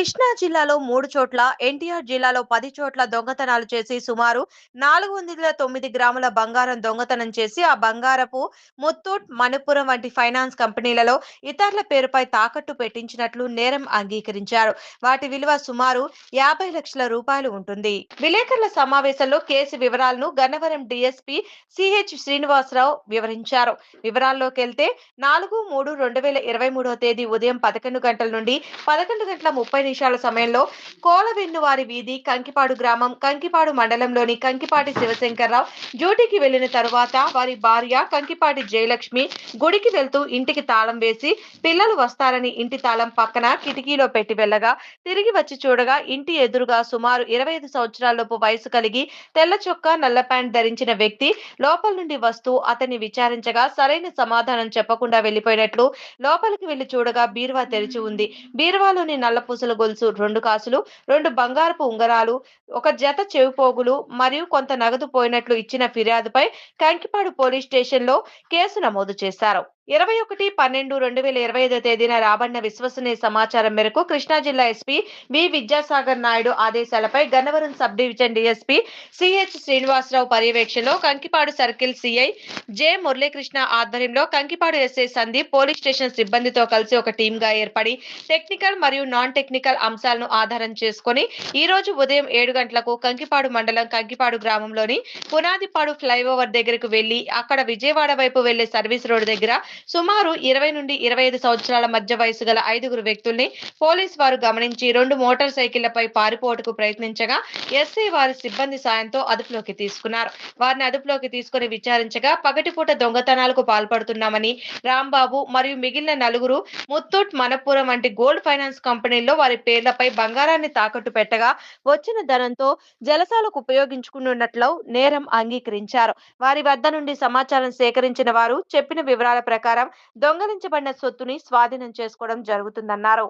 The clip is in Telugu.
కృష్ణా జిల్లాలో 3 చోట్ల, ఎన్టీఆర్ జిల్లాలో 10 చోట్ల దొంగతనాలు చేసి సుమారు 409 గ్రాముల బంగారం దొంగతనం చేసి ఆ బంగారపు ముత్తూట్, మణపురం వంటి ఫైనాన్స్ కంపెనీలలో ఇతరుల పేరుపై తాకట్టు పెట్టించినట్లు నేరం అంగీకరించారు. వాటి విలువ సుమారు 50 లక్షల రూపాయలు ఉంటుంది. విలేకరుల సమావేశంలో కేసు వివరాలను గన్నవరం డీఎస్పీ సిహెచ్ శ్రీనివాసరావు వివరించారు. వివరాల్లోకెళ్తే 4-3-2023 తేదీ ఉదయం 11 గంటల నుండి 11:30 సమయంలో కోలవెన్నువారి వీధి, కంకిపాడు గ్రామం, కంకిపాడు మండలంలోని కంకిపాటి శివశంకర్రావు డ్యూటీకి వెళ్లిన తరువాత వారి భార్య కంకిపాటి జయలక్ష్మి గుడికి వెళ్తూ ఇంటికి తాళం వేసి పిల్లలు వస్తారని ఇంటి తాళం పక్కన కిటికీలో పెట్టి వెళ్ళగా తిరిగి వచ్చి చూడగా ఇంటి ఎదురుగా సుమారు 25 సంవత్సరాలలోపు వయసు కలిగి తెల్ల చొక్కా, నల్ల ప్యాంట్ ధరించిన వ్యక్తి లోపల నుండి వస్తూ అతన్ని విచారించగా సరైన సమాధానం చెప్పకుండా వెళ్లిపోయినట్లు లోపలికి వెళ్లి చూడగా బీరువా తెరిచి ఉంది. బీరువాలోని నల్లపూసల గొలుసు 2 కాసులు, 2 బంగారపు ఉంగరాలు, ఒక జత చెవిపోగులు మరియు కొంత నగదు పోయినట్లు ఇచ్చిన ఫిర్యాదుపై కంకిపాడు పోలీస్ స్టేషన్లో కేసు నమోదు చేశారు. 21-12-2025 తేదీన రాబడిన విశ్వసనీయ సమాచారం మేరకు కృష్ణా జిల్లా ఎస్పీ బి విద్యాసాగర్ నాయుడు ఆదేశాలపై Gannavaram sub division DSP CH Srinivasa Rao పర్యవేక్షణలో Kankipadu circle CI J Murali Krishna ఆధ్వర్యంలో Kankipadu SI Sandeep police station సిబ్బందితో కలిసి ఒక టీమ్ గా ఏర్పడి టెక్నికల్ మరియు నాన్ టెక్నికల్ అంశాలను ఆధారం చేసుకుని ఈ రోజు ఉదయం 7 గంటలకు కంకిపాడు మండలం కంకిపాడు గ్రామంలోని పునాదిపాడు ఫ్లైఓవర్ దగ్గరకు వెళ్లి అక్కడ విజయవాడ వైపు వెళ్లే సర్వీస్ రోడ్ దగ్గర సుమారు 20-25 సంవత్సరాల మధ్య వయసు గల 5 వ్యక్తుల్ని పోలీసు వారు గమనించి 2 మోటార్ సైకిళ్లపై పారిపోవటకు ప్రయత్నించగా ఎస్ఐ వారి సిబ్బంది సాయంతో అదుపులోకి తీసుకున్నారు. వారిని అదుపులోకి తీసుకుని విచారించగా పగటిపూట దొంగతనాలకు పాల్పడుతున్నామని రాంబాబు మరియు మిగిలిన నలుగురు ముత్తూట్, మణపురం వంటి గోల్డ్ ఫైనాన్స్ కంపెనీల్లో వారి పేర్లపై బంగారాన్ని తాకట్టు పెట్టగా వచ్చిన ధనంతో జలసాలకు ఉపయోగించుకున్నట్లు నేరం అంగీకరించారు. వారి వద్ద నుండి సమాచారం సేకరించిన వారు చెప్పిన వివరాల ప్రకారం దొంగలించబడిన సొత్తుని స్వాధీనం చేసుకోవడం జరుగుతుందన్నారు.